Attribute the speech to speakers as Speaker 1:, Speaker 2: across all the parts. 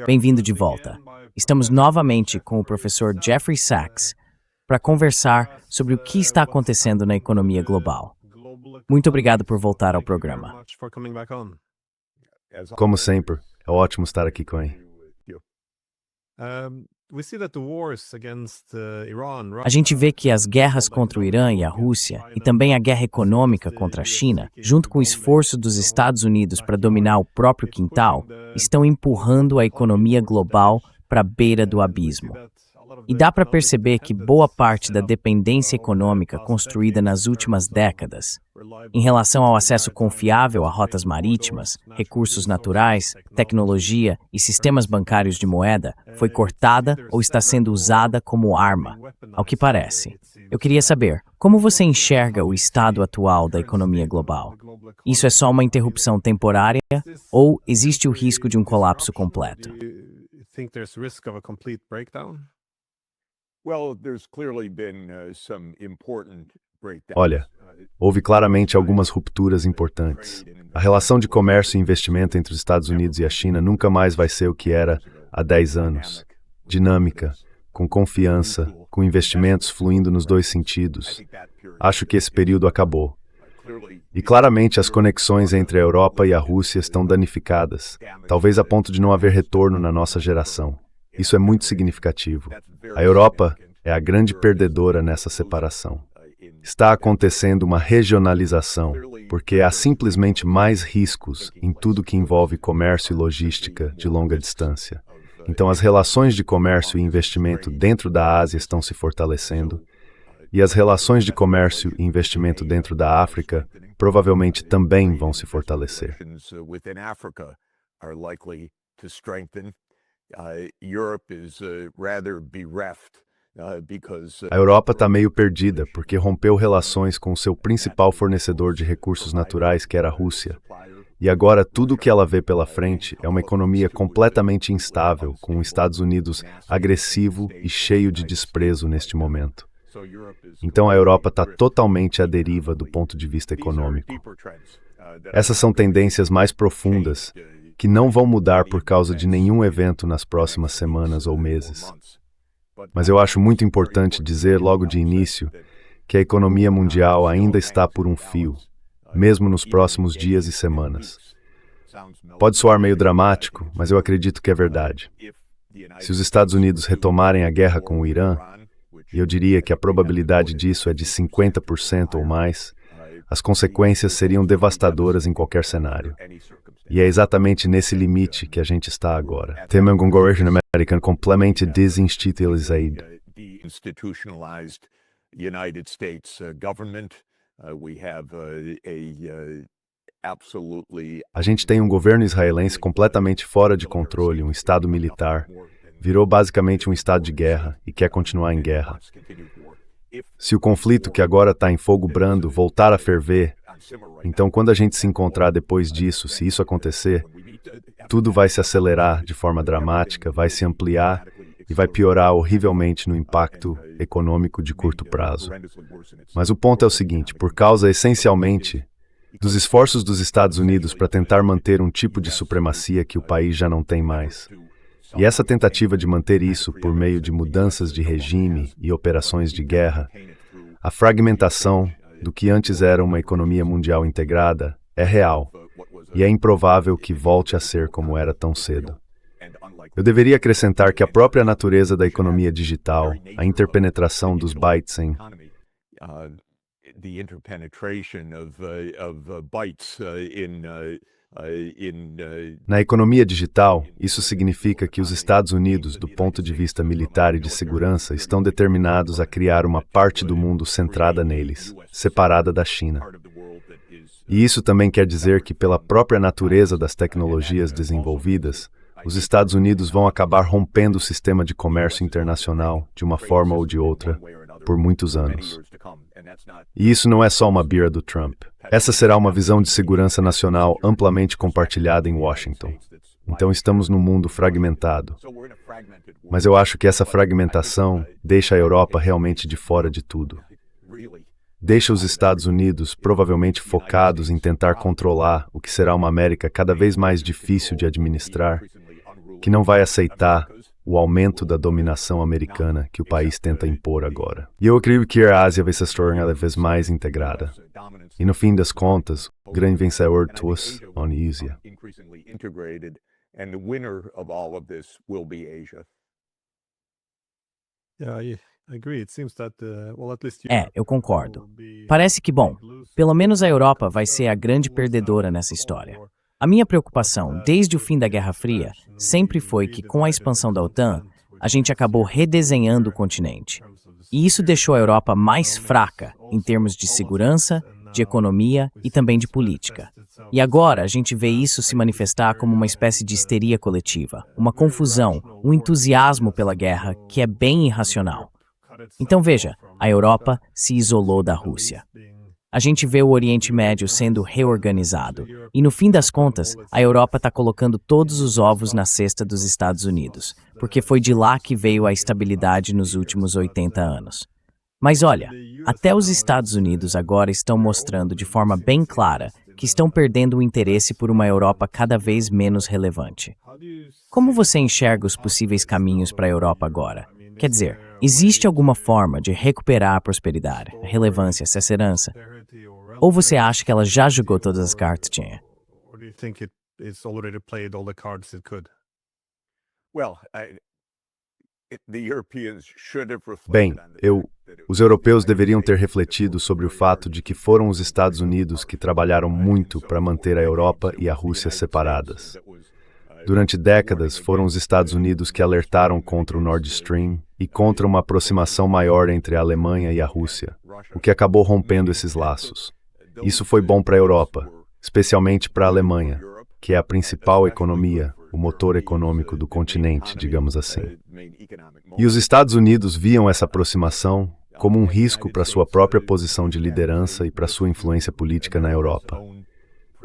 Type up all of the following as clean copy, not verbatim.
Speaker 1: Bem-vindo de volta. Estamos novamente com o professor Jeffrey Sachs para conversar sobre o que está acontecendo na economia global. Muito obrigado por voltar ao programa.
Speaker 2: Como sempre, é ótimo estar aqui com ele.
Speaker 1: A gente vê que as guerras contra o Irã e a Rússia, e também a guerra econômica contra a China, junto com o esforço dos Estados Unidos para dominar o próprio quintal, estão empurrando a economia global para a beira do abismo. E dá para perceber que boa parte da dependência econômica construída nas últimas décadas, em relação ao acesso confiável a rotas marítimas, recursos naturais, tecnologia e sistemas bancários de moeda, foi cortada ou está sendo usada como arma, ao que parece. Eu queria saber, como você enxerga o estado atual da economia global? Isso é só uma interrupção temporária ou existe o risco de um colapso completo?
Speaker 2: Olha, houve claramente algumas rupturas importantes. A relação de comércio e investimento entre os Estados Unidos e a China nunca mais vai ser o que era há 10 anos. Dinâmica, com confiança, com investimentos fluindo nos dois sentidos. Acho que esse período acabou. E claramente as conexões entre a Europa e a Rússia estão danificadas, talvez a ponto de não haver retorno na nossa geração. Isso é muito significativo. A Europa é a grande perdedora nessa separação. Está acontecendo uma regionalização, porque há simplesmente mais riscos em tudo que envolve comércio e logística de longa distância. Então, as relações de comércio e investimento dentro da Ásia estão se fortalecendo, e as relações de comércio e investimento dentro da África provavelmente também vão se fortalecer. A Europa está meio perdida porque rompeu relações com o seu principal fornecedor de recursos naturais, que era a Rússia. E agora tudo o que ela vê pela frente é uma economia completamente instável, com os Estados Unidos agressivo e cheio de desprezo neste momento. Então a Europa está totalmente à deriva do ponto de vista econômico. Essas são tendências mais profundas, que não vão mudar por causa de nenhum evento nas próximas semanas ou meses. Mas eu acho muito importante dizer logo de início que a economia mundial ainda está por um fio, mesmo nos próximos dias e semanas. Pode soar meio dramático, mas eu acredito que é verdade. Se os Estados Unidos retomarem a guerra com o Irã, e eu diria que a probabilidade disso é de 50% ou mais, as consequências seriam devastadoras em qualquer cenário. E é exatamente nesse limite que a gente está agora. Temos um governo americano completamente desinstitucionalizado. A gente tem um governo israelense completamente fora de controle, um estado militar. Virou basicamente um estado de guerra e quer continuar em guerra. Se o conflito que agora está em fogo brando voltar a ferver, então quando a gente se encontrar depois disso, se isso acontecer, tudo vai se acelerar de forma dramática, vai se ampliar e vai piorar horrivelmente no impacto econômico de curto prazo. Mas o ponto é o seguinte, por causa essencialmente dos esforços dos Estados Unidos para tentar manter um tipo de supremacia que o país já não tem mais. E essa tentativa de manter isso por meio de mudanças de regime e operações de guerra, a fragmentação do que antes era uma economia mundial integrada é real, e é improvável que volte a ser como era tão cedo. Eu deveria acrescentar que a própria natureza da economia digital, a interpenetração dos bytes em Na economia digital, isso significa que os Estados Unidos, do ponto de vista militar e de segurança, estão determinados a criar uma parte do mundo centrada neles, separada da China. E isso também quer dizer que, pela própria natureza das tecnologias desenvolvidas, os Estados Unidos vão acabar rompendo o sistema de comércio internacional, de uma forma ou de outra, por muitos anos. E isso não é só uma bira do Trump. Essa será uma visão de segurança nacional amplamente compartilhada em Washington. Então estamos num mundo fragmentado. Mas eu acho que essa fragmentação deixa a Europa realmente de fora de tudo. Deixa os Estados Unidos provavelmente focados em tentar controlar o que será uma América cada vez mais difícil de administrar que não vai aceitar o aumento da dominação americana que o país tenta impor agora. E eu acredito que a Ásia vai se tornar cada vez mais integrada. E no fim das contas, o grande vencedor de tudo é a Ásia.
Speaker 3: And the winner of all of this will be Asia.
Speaker 1: Eu concordo. Parece que, bom, pelo menos a Europa vai ser a grande perdedora nessa história. A minha preocupação, desde o fim da Guerra Fria, sempre foi que, com a expansão da OTAN, a gente acabou redesenhando o continente. E isso deixou a Europa mais fraca em termos de segurança, de economia e também de política. E agora a gente vê isso se manifestar como uma espécie de histeria coletiva, uma confusão, um entusiasmo pela guerra que é bem irracional. Então veja, a Europa se isolou da Rússia. A gente vê o Oriente Médio sendo reorganizado. E no fim das contas, a Europa está colocando todos os ovos na cesta dos Estados Unidos, porque foi de lá que veio a estabilidade nos últimos 80 anos. Mas olha, até os Estados Unidos agora estão mostrando de forma bem clara que estão perdendo o interesse por uma Europa cada vez menos relevante. Como você enxerga os possíveis caminhos para a Europa agora? Quer dizer, existe alguma forma de recuperar a prosperidade, a relevância, essa herança? Ou você acha que ela já jogou todas as cartas que tinha?
Speaker 2: Bem, os europeus deveriam ter refletido sobre o fato de que foram os Estados Unidos que trabalharam muito para manter a Europa e a Rússia separadas. Durante décadas, foram os Estados Unidos que alertaram contra o Nord Stream e contra uma aproximação maior entre a Alemanha e a Rússia, o que acabou rompendo esses laços. Isso foi bom para a Europa, especialmente para a Alemanha, que é a principal economia, o motor econômico do continente, digamos assim. E os Estados Unidos viam essa aproximação como um risco para sua própria posição de liderança e para sua influência política na Europa.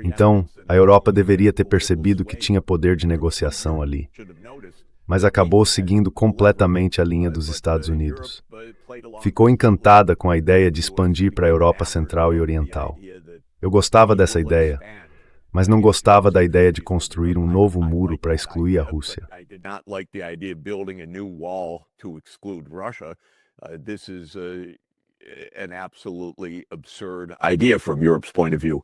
Speaker 2: Então, a Europa deveria ter percebido que tinha poder de negociação ali, mas acabou seguindo completamente a linha dos Estados Unidos. Ficou encantada com a ideia de expandir para a Europa Central e Oriental. Eu gostava dessa ideia, mas não gostava da ideia de construir um novo muro para excluir a Rússia.
Speaker 3: This is an absolutely absurd idea from Europe's point of view.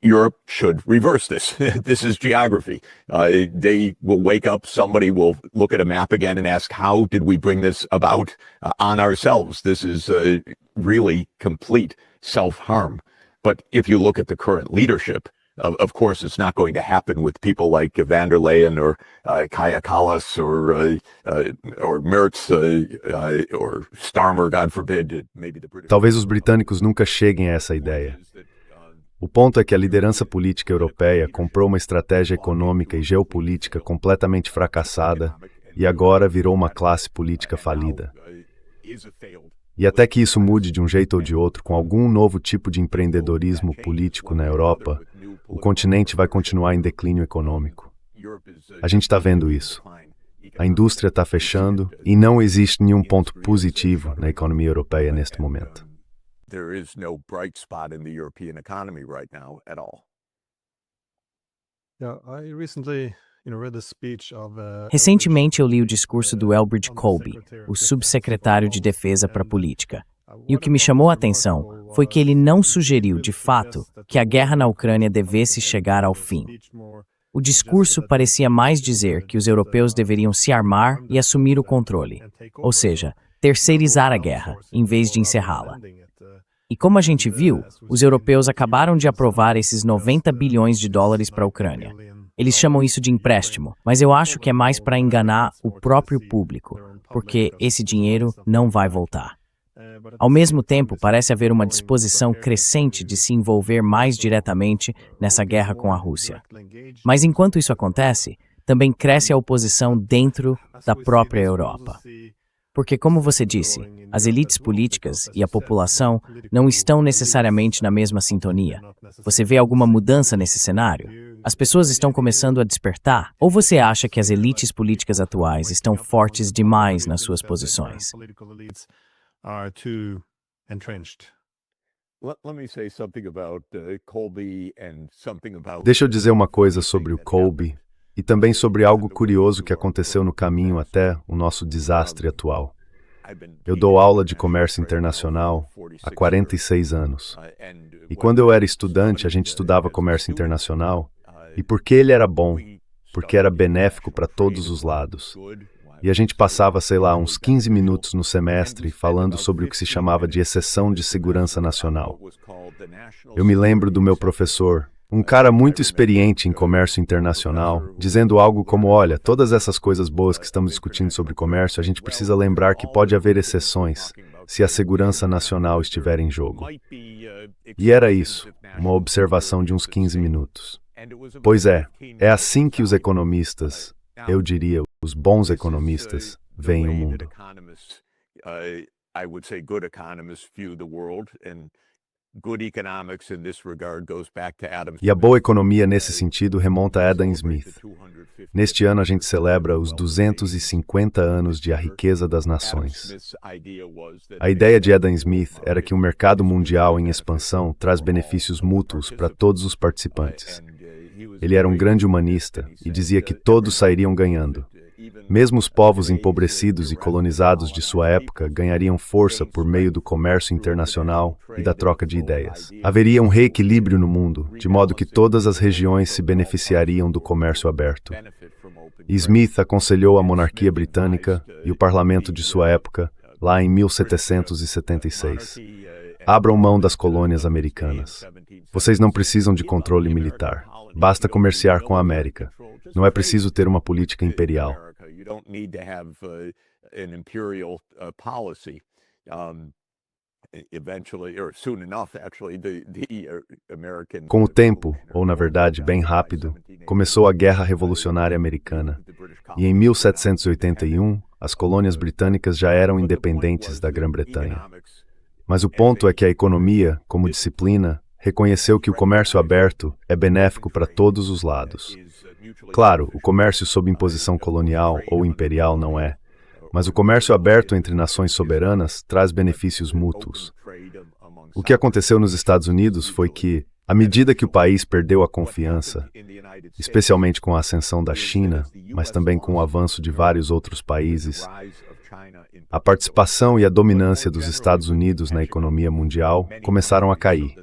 Speaker 3: Europe should reverse this. This is geography. They will wake up, somebody will look at a map again and ask, how did we bring this about on ourselves? This is really complete self-harm. But if you look at the current leadership, of course, it's not going to happen with people like van der Leyen or Kaja Kallas or Merz or Starmer, God forbid, maybe the British.
Speaker 2: Talvez os britânicos nunca cheguem a essa ideia. O ponto é que a liderança política europeia comprou uma estratégia econômica e geopolítica completamente fracassada e agora virou uma classe política falida. E até que isso mude de um jeito ou de outro, com algum novo tipo de empreendedorismo político na Europa, o continente vai continuar em declínio econômico. A gente está vendo isso. A indústria está fechando e não existe nenhum ponto positivo na economia europeia neste momento.
Speaker 3: There is no bright spot in the European economy right now at all.
Speaker 1: Recentemente eu li o discurso do Elbridge Colby, o subsecretário de Defesa para a Política. E o que me chamou a atenção foi que ele não sugeriu, de fato, que a guerra na Ucrânia devesse chegar ao fim. O discurso parecia mais dizer que os europeus deveriam se armar e assumir o controle, ou seja, terceirizar a guerra, em vez de encerrá-la. E como a gente viu, os europeus acabaram de aprovar esses 90 bilhões de dólares para a Ucrânia. Eles chamam isso de empréstimo, mas eu acho que é mais para enganar o próprio público, porque esse dinheiro não vai voltar. Ao mesmo tempo, parece haver uma disposição crescente de se envolver mais diretamente nessa guerra com a Rússia. Mas enquanto isso acontece, também cresce a oposição dentro da própria Europa. Porque, como você disse, as elites políticas e a população não estão necessariamente na mesma sintonia. Você vê alguma mudança nesse cenário? As pessoas estão começando a despertar? Ou você acha que as elites políticas atuais estão fortes demais nas suas posições?
Speaker 2: Deixa eu dizer uma coisa sobre o Colby e também sobre algo curioso que aconteceu no caminho até o nosso desastre atual. Eu dou aula de comércio internacional há 46 anos. E quando eu era estudante, a gente estudava comércio internacional. E por que ele era bom? Porque era benéfico para todos os lados. E a gente passava, sei lá, uns 15 minutos no semestre falando sobre o que se chamava de exceção de segurança nacional. Eu me lembro do meu professor, um cara muito experiente em comércio internacional, dizendo algo como, olha, todas essas coisas boas que estamos discutindo sobre comércio, a gente precisa lembrar que pode haver exceções se a segurança nacional estiver em jogo. E era isso, uma observação de uns 15 minutos. Pois é assim que os economistas, eu diria, os bons economistas, veem o mundo. E a boa economia nesse sentido remonta a Adam Smith. Neste ano a gente celebra os 250 anos de A Riqueza das Nações. A ideia de Adam Smith era que um mercado mundial em expansão traz benefícios mútuos para todos os participantes. Ele era um grande humanista e dizia que todos sairiam ganhando. Mesmo os povos empobrecidos e colonizados de sua época ganhariam força por meio do comércio internacional e da troca de ideias. Haveria um reequilíbrio no mundo, de modo que todas as regiões se beneficiariam do comércio aberto. E Smith aconselhou a monarquia britânica e o parlamento de sua época, lá em 1776. Abram mão das colônias americanas. Vocês não precisam de controle militar. Basta comerciar com a América. Não é preciso ter uma política imperial. Com o tempo, ou na verdade, bem rápido, começou a Guerra Revolucionária Americana. E em 1781, as colônias britânicas já eram independentes da Grã-Bretanha. Mas o ponto é que a economia, como disciplina, reconheceu que o comércio aberto é benéfico para todos os lados. Claro, o comércio sob imposição colonial ou imperial não é, mas o comércio aberto entre nações soberanas traz benefícios mútuos. O que aconteceu nos Estados Unidos foi que, à medida que o país perdeu a confiança, especialmente com a ascensão da China, mas também com o avanço de vários outros países, a participação e a dominância dos Estados Unidos na economia mundial começaram a cair.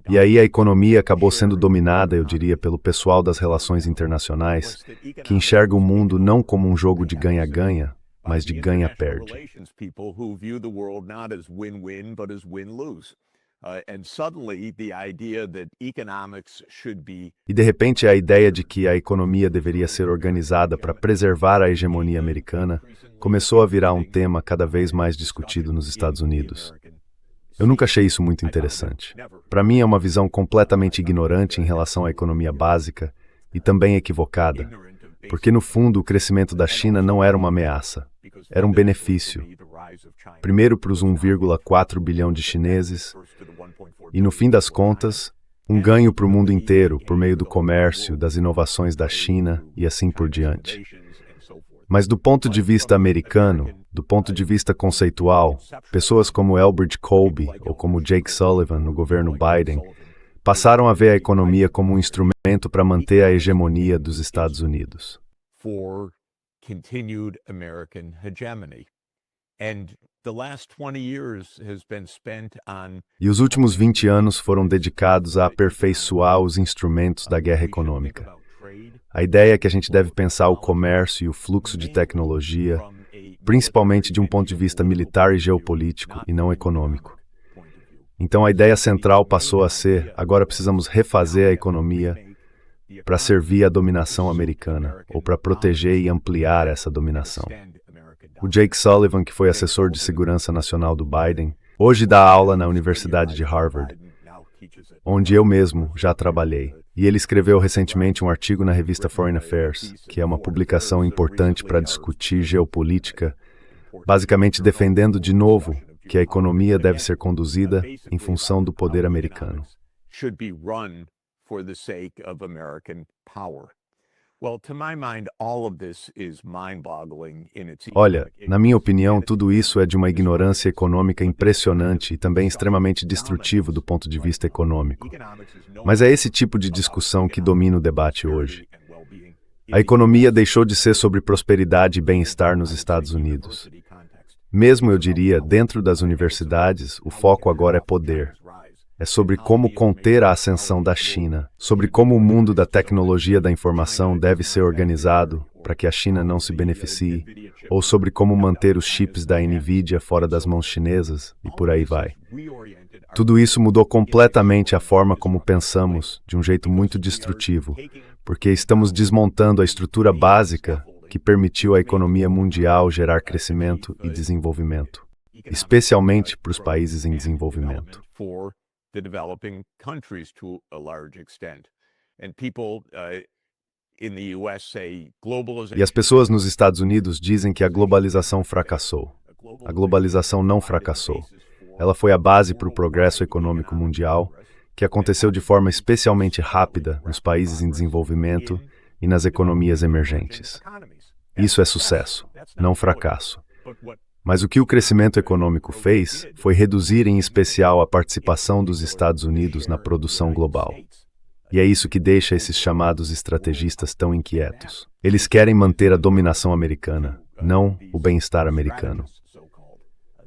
Speaker 2: E aí a economia acabou sendo dominada, eu diria, pelo pessoal das relações internacionais, que enxerga o mundo não como um jogo de ganha-ganha, mas de ganha-perde. E de repente a ideia de que a economia deveria ser organizada para preservar a hegemonia americana começou a virar um tema cada vez mais discutido nos Estados Unidos. Eu nunca achei isso muito interessante. Para mim é uma visão completamente ignorante em relação à economia básica e também equivocada, porque no fundo o crescimento da China não era uma ameaça, era um benefício. Primeiro para os 1,4 bilhão de chineses e, no fim das contas, um ganho para o mundo inteiro por meio do comércio, das inovações da China e assim por diante. Mas do ponto de vista americano, do ponto de vista conceitual, pessoas como Elbridge Colby ou como Jake Sullivan no governo Biden passaram a ver a economia como um instrumento para manter a hegemonia dos Estados Unidos. E os últimos 20 anos foram dedicados a aperfeiçoar os instrumentos da guerra econômica. A ideia é que a gente deve pensar o comércio e o fluxo de tecnologia, principalmente de um ponto de vista militar e geopolítico, e não econômico. Então a ideia central passou a ser, agora precisamos refazer a economia para servir à dominação americana, ou para proteger e ampliar essa dominação. O Jake Sullivan, que foi assessor de segurança nacional do Biden, hoje dá aula na Universidade de Harvard, onde eu mesmo já trabalhei. E ele escreveu recentemente um artigo na revista Foreign Affairs, que é uma publicação importante para discutir geopolítica, basicamente defendendo de novo que a economia deve ser conduzida em função do poder americano. Olha, na minha opinião, tudo isso é de uma ignorância econômica impressionante e também extremamente destrutivo do ponto de vista econômico. Mas é esse tipo de discussão que domina o debate hoje. A economia deixou de ser sobre prosperidade e bem-estar nos Estados Unidos. Mesmo, eu diria, dentro das universidades, o foco agora é poder. É sobre como conter a ascensão da China, sobre como o mundo da tecnologia da informação deve ser organizado para que a China não se beneficie, ou sobre como manter os chips da NVIDIA fora das mãos chinesas, e por aí vai. Tudo isso mudou completamente a forma como pensamos, de um jeito muito destrutivo, porque estamos desmontando a estrutura básica que permitiu à economia mundial gerar crescimento e desenvolvimento, especialmente para os países em desenvolvimento.
Speaker 3: The developing countries to a large extent. And people in the US say globalization.
Speaker 2: E as pessoas nos Estados Unidos dizem que a globalização fracassou. A globalização não fracassou. Ela foi a base para o progresso econômico mundial, que aconteceu de forma especialmente rápida nos países em desenvolvimento e nas economias emergentes. Isso é sucesso, não fracasso. Mas o que o crescimento econômico fez foi reduzir em especial a participação dos Estados Unidos na produção global. E é isso que deixa esses chamados estrategistas tão inquietos. Eles querem manter a dominação americana, não o bem-estar americano.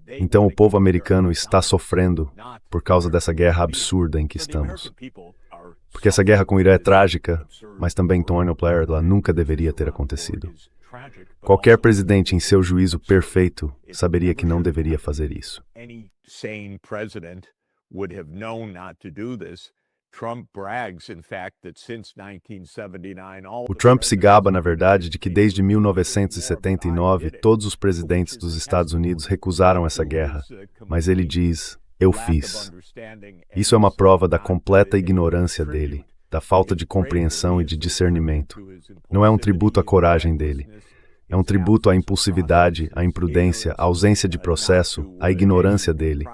Speaker 2: Então o povo americano está sofrendo por causa dessa guerra absurda em que estamos. Porque essa guerra com o Irã é trágica, mas também Tony Blair, ela nunca deveria ter acontecido. Qualquer presidente em seu juízo perfeito saberia que não deveria fazer isso. O Trump se gaba, na verdade, de que desde 1979 todos os presidentes dos Estados Unidos recusaram essa guerra, mas ele diz, eu fiz. Isso é uma prova da completa ignorância dele, da falta de compreensão e de discernimento. Não é um tributo à coragem dele. É um tributo à impulsividade, à imprudência, à ausência de processo, à ignorância dele,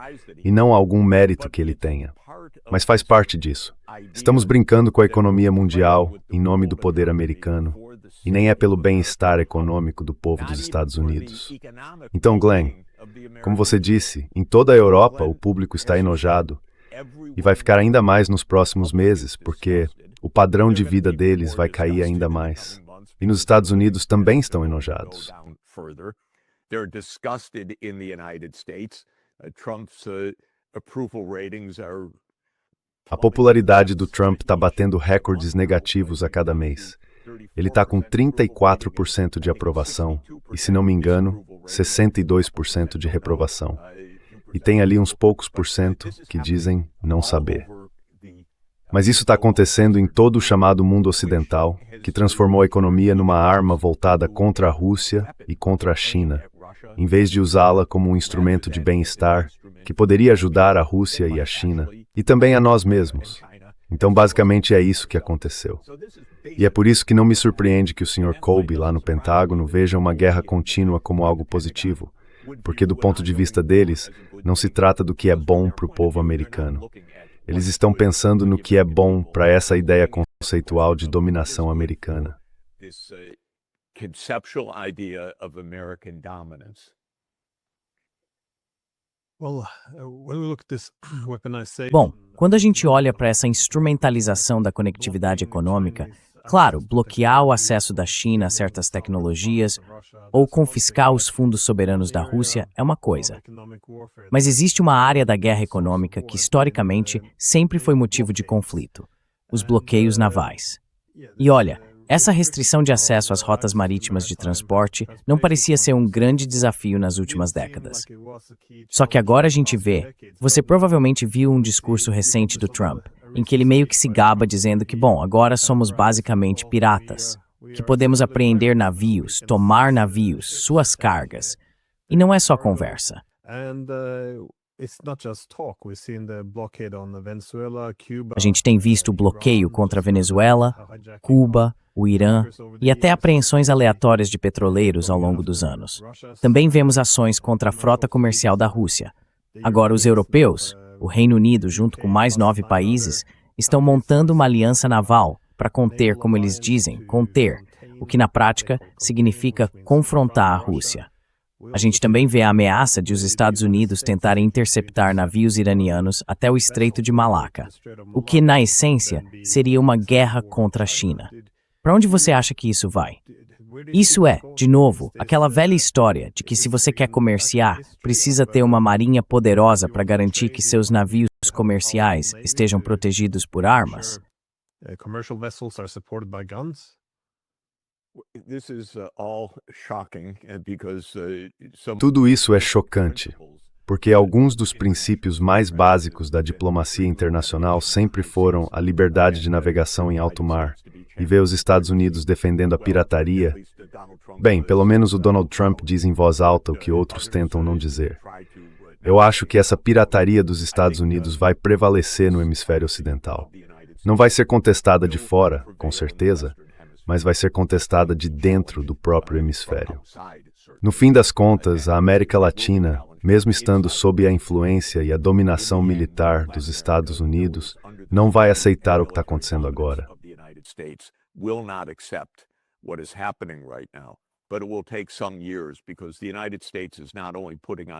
Speaker 2: e não a algum mérito que ele tenha. Mas faz parte disso. Estamos brincando com a economia mundial, em nome do poder americano, e nem é pelo bem-estar econômico do povo dos Estados Unidos. Então, Glenn, como você disse, em toda a Europa o público está enojado, e vai ficar ainda mais nos próximos meses, porque o padrão de vida deles vai cair ainda mais. E nos Estados Unidos também estão enojados. A popularidade do Trump está batendo recordes negativos a cada mês. Ele está com 34% de aprovação e, se não me engano, 62% de reprovação. E tem ali uns poucos por cento que dizem não saber. Mas isso está acontecendo em todo o chamado mundo ocidental, que transformou a economia numa arma voltada contra a Rússia e contra a China, em vez de usá-la como um instrumento de bem-estar que poderia ajudar a Rússia e a China, e também a nós mesmos. Então, basicamente, é isso que aconteceu. E é por isso que não me surpreende que o Sr. Colby, lá no Pentágono, veja uma guerra contínua como algo positivo, porque, do ponto de vista deles, não se trata do que é bom para o povo americano. Eles estão pensando no que é bom para essa ideia conceitual de dominação americana.
Speaker 1: Bom, quando a gente olha para essa instrumentalização da conectividade econômica, claro, bloquear o acesso da China a certas tecnologias ou confiscar os fundos soberanos da Rússia é uma coisa. Mas existe uma área da guerra econômica que, historicamente, sempre foi motivo de conflito: os bloqueios navais. E olha, essa restrição de acesso às rotas marítimas de transporte não parecia ser um grande desafio nas últimas décadas. Só que agora a gente vê, você provavelmente viu um discurso recente do Trump, em que ele meio que se gaba dizendo que, bom, agora somos basicamente piratas, que podemos apreender navios, tomar navios, suas cargas. E não é só conversa. A gente tem visto o bloqueio contra a Venezuela, Cuba, o Irã e até apreensões aleatórias de petroleiros ao longo dos anos. Também vemos ações contra a frota comercial da Rússia. Agora, os europeus, o Reino Unido, junto com mais 9 países, estão montando uma aliança naval para conter, como eles dizem, conter, o que na prática significa confrontar a Rússia. A gente também vê a ameaça de os Estados Unidos tentarem interceptar navios iranianos até o Estreito de Malaca, o que, na essência, seria uma guerra contra a China. Para onde você acha que isso vai? Isso é, de novo, aquela velha história de que se você quer comerciar, precisa ter uma marinha poderosa para garantir que seus navios comerciais estejam protegidos por armas.
Speaker 4: Commercial vessels are supported by guns.
Speaker 3: This is all shocking because some
Speaker 2: Tudo isso é chocante, porque alguns dos princípios mais básicos da diplomacia internacional sempre foram a liberdade de navegação em alto mar, e ver os Estados Unidos defendendo a pirataria. Bem, pelo menos o Donald Trump diz em voz alta o que outros tentam não dizer. Eu acho que essa pirataria dos Estados Unidos vai prevalecer no hemisfério ocidental. Não vai ser contestada de fora, com certeza, mas vai ser contestada de dentro do próprio hemisfério. No fim das contas, a América Latina, mesmo estando sob a influência e a dominação militar dos Estados Unidos, não vai aceitar o que está acontecendo agora.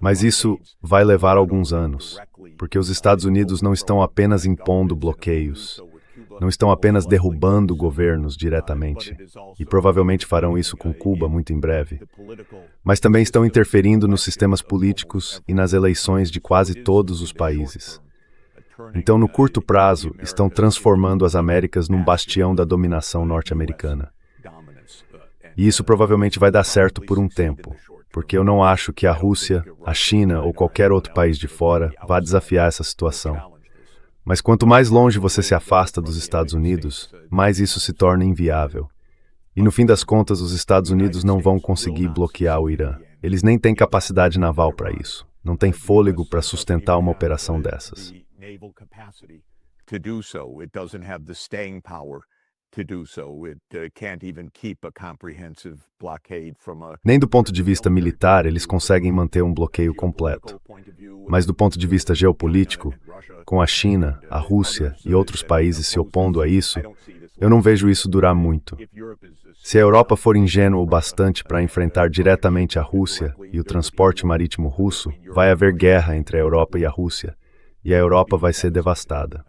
Speaker 2: Mas isso vai levar alguns anos, porque os Estados Unidos não estão apenas impondo bloqueios, não estão apenas derrubando governos diretamente, e provavelmente farão isso com Cuba muito em breve, mas também estão interferindo nos sistemas políticos e nas eleições de quase todos os países. Então, no curto prazo, estão transformando as Américas num bastião da dominação norte-americana. E isso provavelmente vai dar certo por um tempo, porque eu não acho que a Rússia, a China ou qualquer outro país de fora vá desafiar essa situação. Mas quanto mais longe você se afasta dos Estados Unidos, mais isso se torna inviável. E no fim das contas, os Estados Unidos não vão conseguir bloquear o Irã. Eles nem têm capacidade naval para isso. Não têm fôlego para sustentar uma operação dessas. Nem do ponto de vista militar eles conseguem manter um bloqueio completo. Mas do ponto de vista geopolítico, com a China, a Rússia e outros países se opondo a isso, eu não vejo isso durar muito. Se a Europa for ingênua o bastante para enfrentar diretamente a Rússia e o transporte marítimo russo, vai haver guerra entre a Europa e a Rússia, e a Europa vai ser devastada.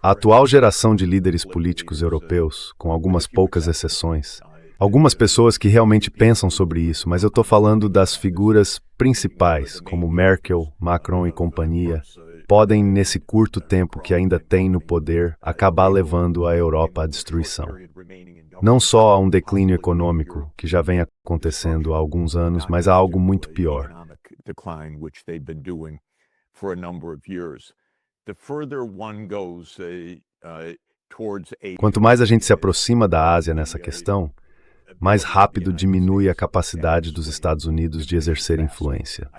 Speaker 2: A atual geração de líderes políticos europeus, com algumas poucas exceções, algumas pessoas que realmente pensam sobre isso, mas eu estou falando das figuras principais, como Merkel, Macron e companhia, podem, nesse curto tempo que ainda têm no poder, acabar levando a Europa à destruição. Não só a um declínio econômico, que já vem acontecendo há alguns anos, mas a algo muito pior. Quanto mais a gente se aproxima da Ásia nessa questão, mais rápido diminui a capacidade dos Estados Unidos de exercer influência.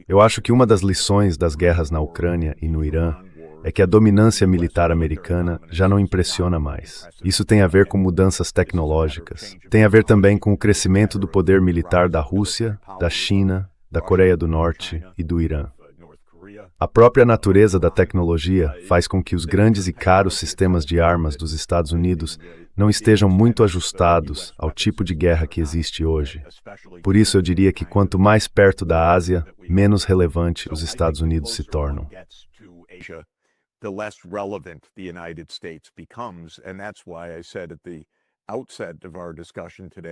Speaker 2: Eu acho que uma das lições das guerras na Ucrânia e no Irã é que a dominância militar americana já não impressiona mais. Isso tem a ver com mudanças tecnológicas, tem a ver também com o crescimento do poder militar da Rússia, da China, da Coreia do Norte e do Irã. A própria natureza da tecnologia faz com que os grandes e caros sistemas de armas dos Estados Unidos não estejam muito ajustados ao tipo de guerra que existe hoje. Por isso eu diria que quanto mais perto da Ásia, menos relevante os Estados Unidos se tornam.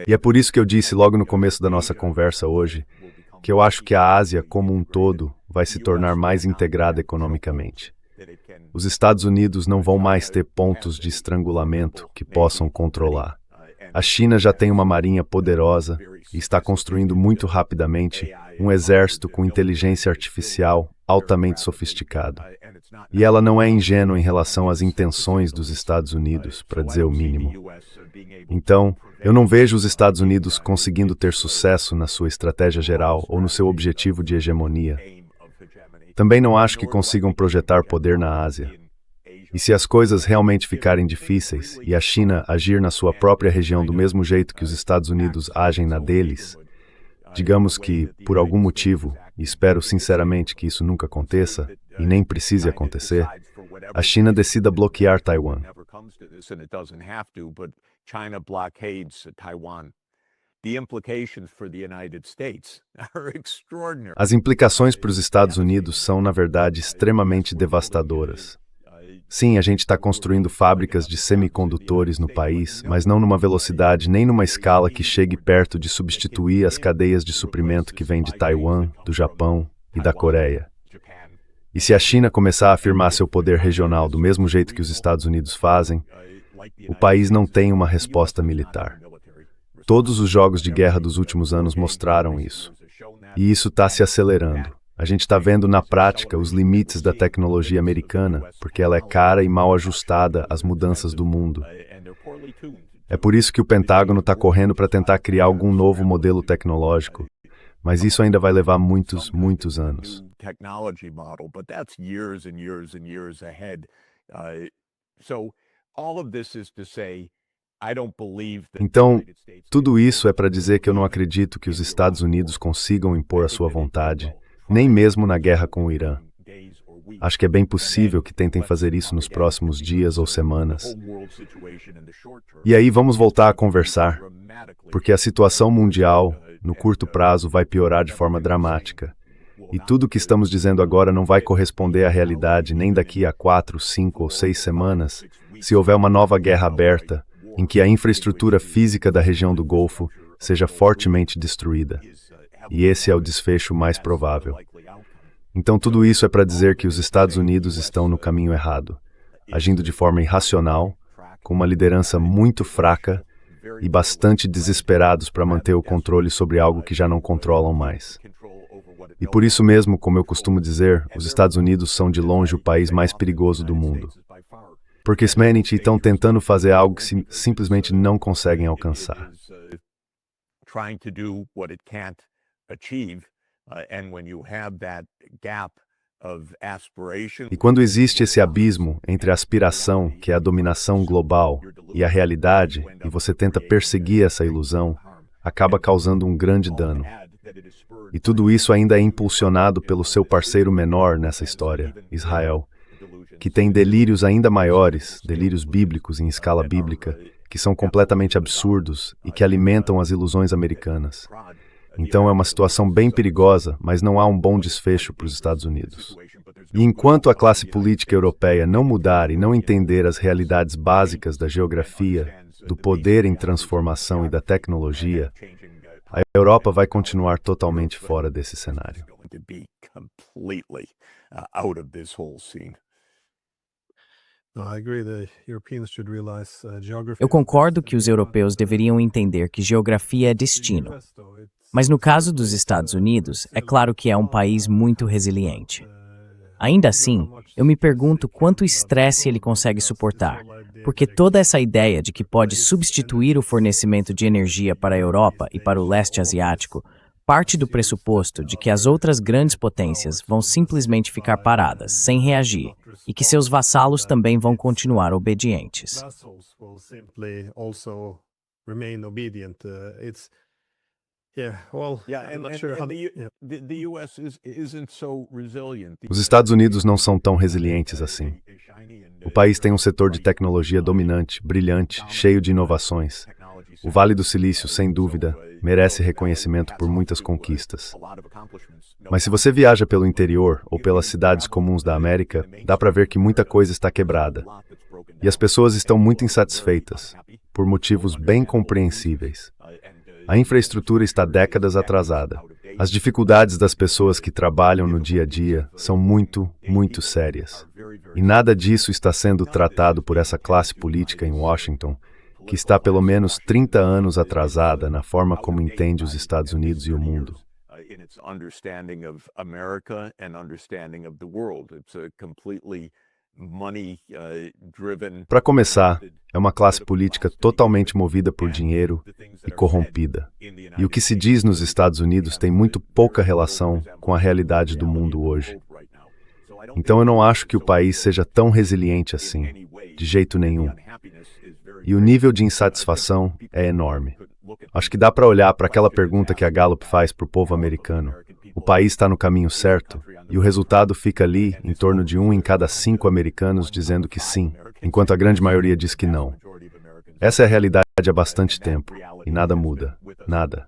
Speaker 2: E é por isso que eu disse logo no começo da nossa conversa hoje, que eu acho que a Ásia como um todo vai se tornar mais integrada economicamente. Os Estados Unidos não vão mais ter pontos de estrangulamento que possam controlar. A China já tem uma marinha poderosa e está construindo muito rapidamente um exército com inteligência artificial altamente sofisticado. E ela não é ingênua em relação às intenções dos Estados Unidos, para dizer o mínimo. Então, eu não vejo os Estados Unidos conseguindo ter sucesso na sua estratégia geral ou no seu objetivo de hegemonia. Também não acho que consigam projetar poder na Ásia. E se as coisas realmente ficarem difíceis e a China agir na sua própria região do mesmo jeito que os Estados Unidos agem na deles, digamos que, por algum motivo, e espero sinceramente que isso nunca aconteça, e nem precise acontecer, a China decida bloquear Taiwan. As implicações para os Estados Unidos são, na verdade, extremamente devastadoras. Sim, a gente está construindo fábricas de semicondutores no país, mas não numa velocidade nem numa escala que chegue perto de substituir as cadeias de suprimento que vêm de Taiwan, do Japão e da Coreia. E se a China começar a afirmar seu poder regional do mesmo jeito que os Estados Unidos fazem, o país não tem uma resposta militar. Todos os jogos de guerra dos últimos anos mostraram isso. E isso está se acelerando. A gente está vendo na prática os limites da tecnologia americana, porque ela é cara e mal ajustada às mudanças do mundo. É por isso que o Pentágono está correndo para tentar criar algum novo modelo tecnológico, mas isso ainda vai levar muitos, muitos anos. Então, tudo isso é para dizer que eu não acredito que os Estados Unidos consigam impor a sua vontade, nem mesmo na guerra com o Irã. Acho que é bem possível que tentem fazer isso nos próximos dias ou semanas. E aí vamos voltar a conversar, porque a situação mundial, no curto prazo, vai piorar de forma dramática. E tudo o que estamos dizendo agora não vai corresponder à realidade nem daqui a 4, 5 ou 6 semanas, se houver uma nova guerra aberta, em que a infraestrutura física da região do Golfo seja fortemente destruída. E esse é o desfecho mais provável. Então tudo isso é para dizer que os Estados Unidos estão no caminho errado, agindo de forma irracional, com uma liderança muito fraca e bastante desesperados para manter o controle sobre algo que já não controlam mais. E por isso mesmo, como eu costumo dizer, os Estados Unidos são de longe o país mais perigoso do mundo. Porque simplesmente estão tentando fazer algo que simplesmente não conseguem alcançar. E quando existe esse abismo entre a aspiração, que é a dominação global, e a realidade, e você tenta perseguir essa ilusão, acaba causando um grande dano. E tudo isso ainda é impulsionado pelo seu parceiro menor nessa história, Israel, que tem delírios ainda maiores, delírios bíblicos em escala bíblica, que são completamente absurdos e que alimentam as ilusões americanas. Então é uma situação bem perigosa, mas não há um bom desfecho para os Estados Unidos. E enquanto a classe política europeia não mudar e não entender as realidades básicas da geografia, do poder em transformação e da tecnologia, a Europa vai continuar totalmente fora desse cenário.
Speaker 1: Eu concordo que os europeus deveriam entender que geografia é destino. Mas no caso dos Estados Unidos, é claro que é um país muito resiliente. Ainda assim, eu me pergunto quanto estresse ele consegue suportar, porque toda essa ideia de que pode substituir o fornecimento de energia para a Europa e para o leste asiático parte do pressuposto de que as outras grandes potências vão simplesmente ficar paradas, sem reagir, e que seus vassalos também vão continuar obedientes.
Speaker 2: Os Estados Unidos não são tão resilientes assim. O país tem um setor de tecnologia dominante, brilhante, cheio de inovações. O Vale do Silício, sem dúvida, merece reconhecimento por muitas conquistas. Mas se você viaja pelo interior ou pelas cidades comuns da América, dá para ver que muita coisa está quebrada. E as pessoas estão muito insatisfeitas, por motivos bem compreensíveis. A infraestrutura está décadas atrasada. As dificuldades das pessoas que trabalham no dia a dia são muito, muito sérias. E nada disso está sendo tratado por essa classe política em Washington, que está pelo menos 30 anos atrasada na forma como entende os Estados Unidos e o mundo. Para começar, é uma classe política totalmente movida por dinheiro e corrompida. E o que se diz nos Estados Unidos tem muito pouca relação com a realidade do mundo hoje. Então eu não acho que o país seja tão resiliente assim, de jeito nenhum. E o nível de insatisfação é enorme. Acho que dá para olhar para aquela pergunta que a Gallup faz para o povo americano. O país está no caminho certo? E o resultado fica ali, em torno de 1 em cada 5 americanos dizendo que sim, enquanto a grande maioria diz que não. Essa é a realidade há bastante tempo, e nada muda. Nada.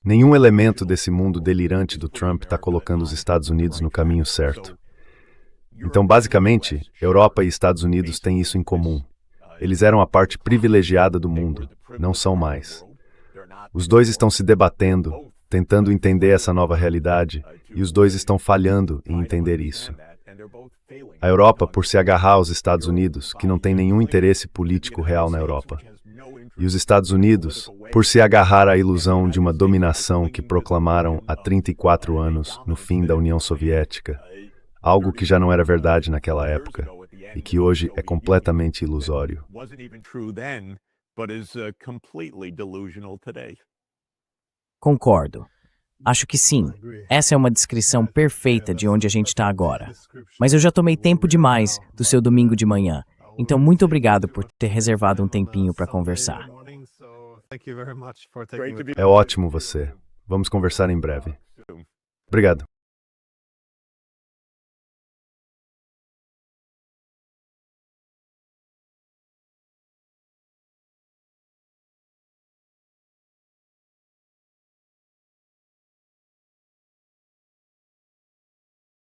Speaker 2: Nenhum elemento desse mundo delirante do Trump está colocando os Estados Unidos no caminho certo. Então, basicamente, Europa e Estados Unidos têm isso em comum. Eles eram a parte privilegiada do mundo, não são mais. Os dois estão se debatendo, tentando entender essa nova realidade, e os dois estão falhando em entender isso. A Europa, por se agarrar aos Estados Unidos, que não tem nenhum interesse político real na Europa. E os Estados Unidos, por se agarrar à ilusão de uma dominação que proclamaram há 34 anos no fim da União Soviética, algo que já não era verdade naquela época e que hoje é completamente ilusório.
Speaker 1: Concordo. Acho que sim. Essa é uma descrição perfeita de onde a gente está agora. Mas eu já tomei tempo demais do seu domingo de manhã. Então, muito obrigado por ter reservado um tempinho para conversar.
Speaker 2: É ótimo você. Vamos conversar em breve. Obrigado.